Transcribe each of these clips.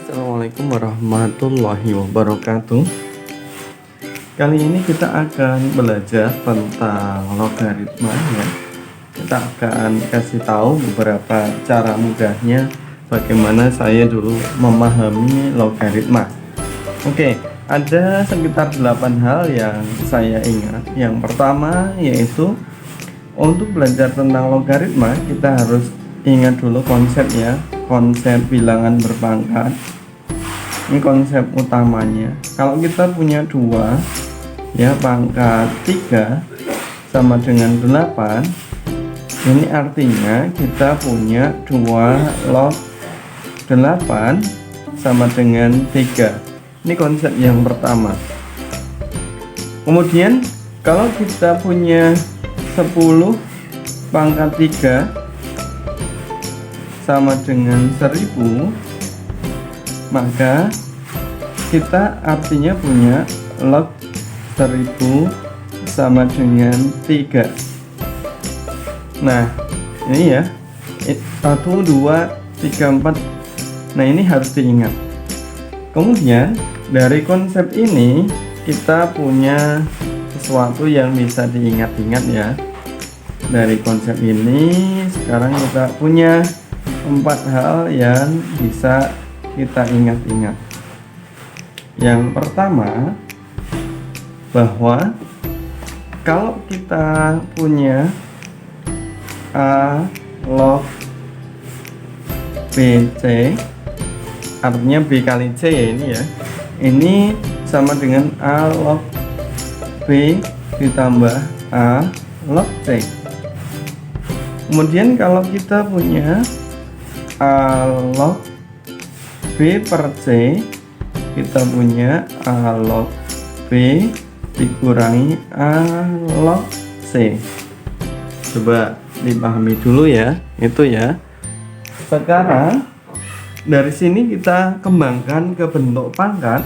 Assalamualaikum warahmatullahi wabarakatuh. Kali ini kita akan belajar tentang logaritma ya. Kita akan kasih tahu beberapa cara mudahnya bagaimana saya dulu memahami logaritma. Oke, ada sekitar 8 hal yang saya ingat. Yang pertama yaitu untuk belajar tentang logaritma kita harus ingat dulu konsepnya, konsep bilangan berpangkat. Ini konsep utamanya. Kalau kita punya dua ya, pangkat 3 sama dengan 8, ini artinya kita punya 2 log 8 sama dengan 3. Ini konsep yang pertama. Kemudian kalau kita punya 10 pangkat 3 sama dengan 1000, maka kita artinya punya log 1000 sama dengan 3. Nah ini ya, 1, 2, 3, 4. Nah ini harus diingat. Kemudian dari konsep ini kita punya sesuatu yang bisa diingat-ingat ya. Dari konsep ini sekarang kita punya 4 hal yang bisa kita ingat-ingat. Yang pertama, bahwa kalau kita punya A log BC, artinya B kali C ya ini ya, ini sama dengan A log B ditambah A log C. Kemudian kalau kita punya A log B per C, kita punya A log B dikurangi A log C. Coba dipahami dulu ya, itu ya. Sekarang dari sini kita kembangkan ke bentuk pangkat.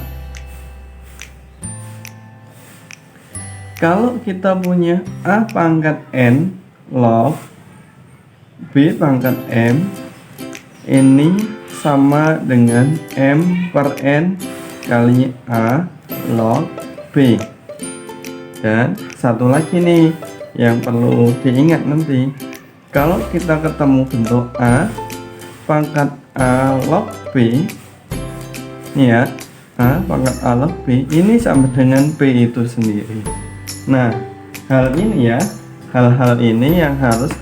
Kalau kita punya A pangkat N log B pangkat M, ini sama dengan M per N kali A log B. Dan satu lagi nih yang perlu diingat nanti, kalau kita ketemu bentuk A pangkat A log B, ini ya, A pangkat A log B ini sama dengan B itu sendiri. Nah hal ini ya, hal-hal ini yang harus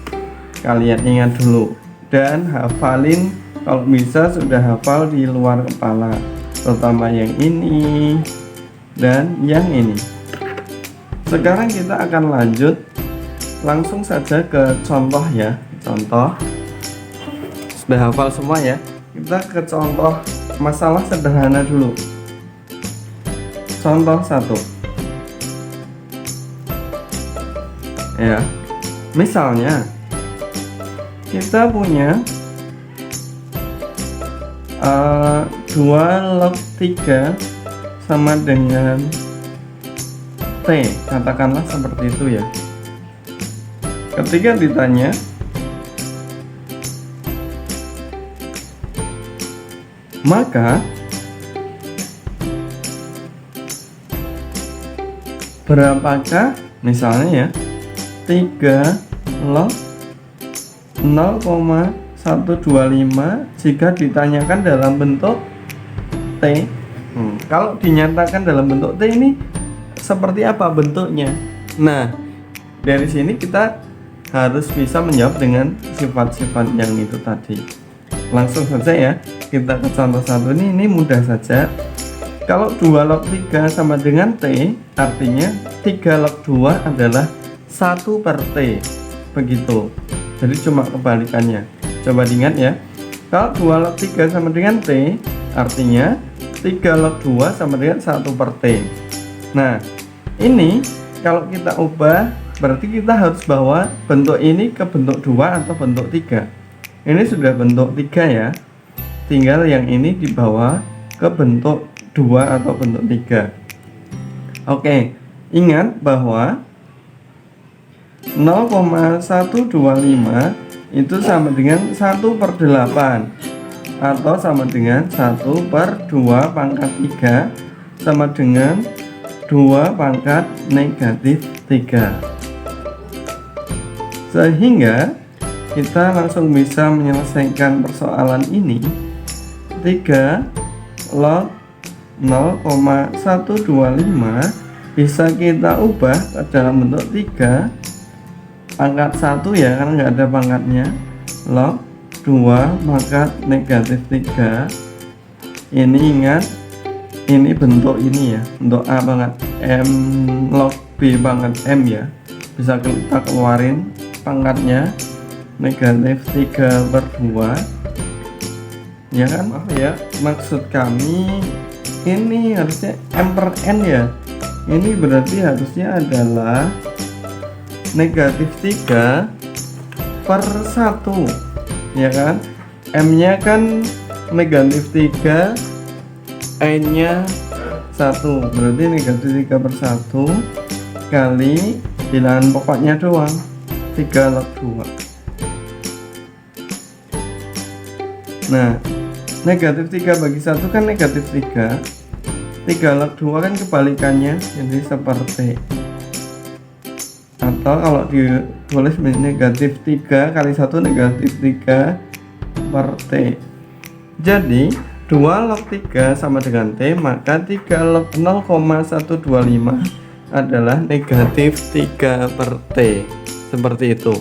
kalian ingat dulu dan hafalin. Kalau bisa sudah hafal di luar kepala, terutama yang ini dan yang ini. Sekarang kita akan lanjut langsung saja ke contoh ya. Contoh sudah hafal semua ya, kita ke contoh masalah sederhana dulu. Contoh 1 ya, misalnya kita punya 2 log 3 sama dengan T, katakanlah seperti itu ya. Ketika ditanya maka berapakah misalnya ya 3 log 0,125 jika ditanyakan dalam bentuk T. Kalau dinyatakan dalam bentuk T ini seperti apa bentuknya? Nah, dari sini kita harus bisa menjawab dengan sifat-sifat yang itu tadi. Langsung saja ya, kita ke contoh 1 ini mudah saja. Kalau 2 log 3 sama dengan T, artinya 3 log 2 adalah 1 per T. Begitu. Jadi cuma kebalikannya. Coba diingat ya. Kalau 2 log 3 sama dengan T, artinya 3 log 2 sama dengan 1 per T. Nah, ini kalau kita ubah, berarti kita harus bawa bentuk ini ke bentuk 2 atau bentuk 3. Ini sudah bentuk 3 ya. Tinggal yang ini dibawa ke bentuk 2 atau bentuk 3. Oke, ingat bahwa 0,125 itu sama dengan 1/8. atau sama dengan 1/2 pangkat 3 sama dengan 2 pangkat negatif 3. Sehingga kita langsung bisa menyelesaikan persoalan ini. 3 log 0,125 bisa kita ubah ke dalam bentuk 3 pangkat 1 ya, karena nggak ada pangkatnya, log 2 pangkat negatif 3. Ini ingat, ini bentuk ini ya, bentuk A pangkat M log B pangkat M ya. Bisa kita keluarin pangkatnya negatif 3/2 ya kan. Ya, maksud kami ini harusnya M per N ya. Ini berarti harusnya adalah negatif 3/1 ya kan. M nya kan negatif 3, N nya 1, berarti negatif 3/1 kali bilangan pokoknya doang 3 log 2. Nah, negatif 3 bagi 1 kan negatif 3. 3 log 2 kan kebalikannya, jadi seperti. Atau kalau ditulis negatif 3 kali 1 negatif 3 per T. Jadi 2 log 3 sama dengan T, maka 3 log 0,125 adalah negatif 3 per T. Seperti itu.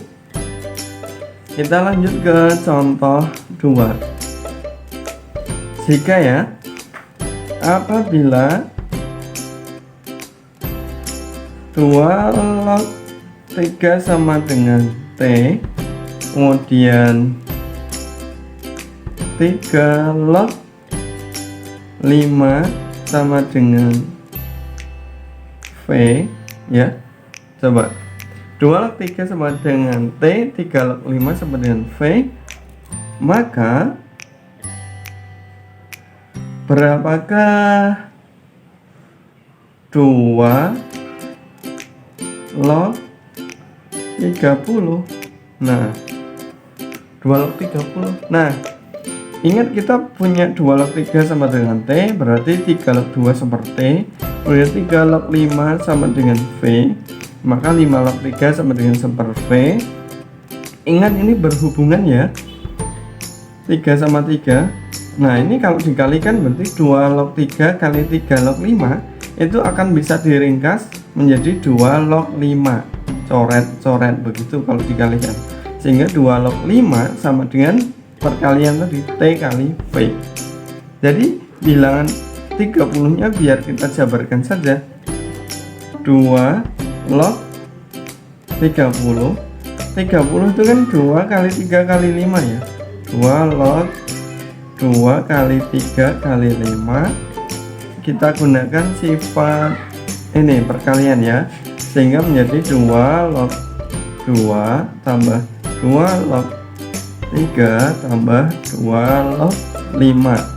Kita lanjut ke contoh 2. Jika ya, apabila 2 log 3 sama dengan T, kemudian 3 log 5 sama dengan V ya. Coba 2 log 3 sama dengan T, 3 log 5 sama dengan V, maka berapakah 2 log 30? Nah, 2 log 30. Nah, ingat kita punya 2 log 3 sama dengan T, berarti 3 log 2 seperti T, kemudian 3 log 5 sama dengan V, maka 5 log 3 sama dengan seper V. Ingat ini berhubungan ya, 3 sama 3. Nah, ini kalau dikalikan berarti 2 log 3 kali 3 log 5 itu akan bisa diringkas menjadi 2 log 5. Coret-coret begitu kalau dikalikan. Sehingga 2 log 5 sama dengan perkalian tadi T kali V. Jadi bilangan 30-nya biar kita jabarkan saja. 2 log 30. 30 itu kan 2 kali 3 kali 5 ya. 2 log 2 kali 3 kali 5. Kita gunakan sifat ini perkalian ya, sehingga menjadi 2 log 2 tambah 2 log 3 tambah 2 log 5.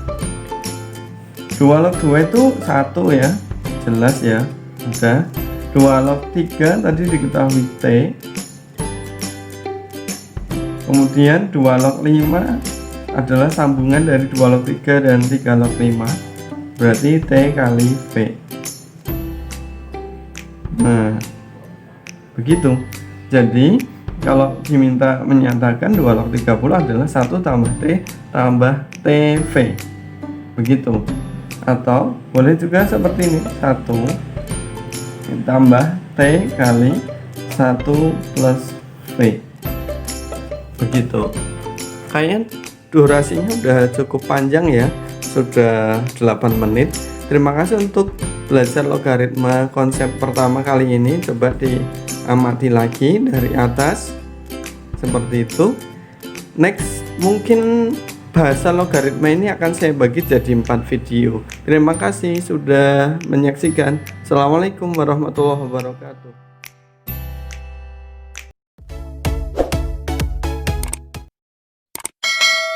2 log 2 itu 1 ya, jelas ya. Udah. 2 log 3 tadi diketahui T. Kemudian 2 log 5 adalah sambungan dari 2 log 3 dan 3 log 5, berarti T kali V. Nah, begitu. Jadi kalau diminta menyatakan 2 log 30 adalah 1 tambah T tambah TV, begitu. Atau boleh juga seperti ini, 1 tambah T kali 1 plus V, begitu. Kayaknya durasinya udah cukup panjang ya, sudah 8 menit. Terima kasih untuk belajar logaritma konsep pertama kali ini. Coba diamati lagi dari atas seperti itu. Next, mungkin bahasa logaritma ini akan saya bagi jadi 4 video. Terima kasih sudah menyaksikan. Assalamualaikum warahmatullahi wabarakatuh.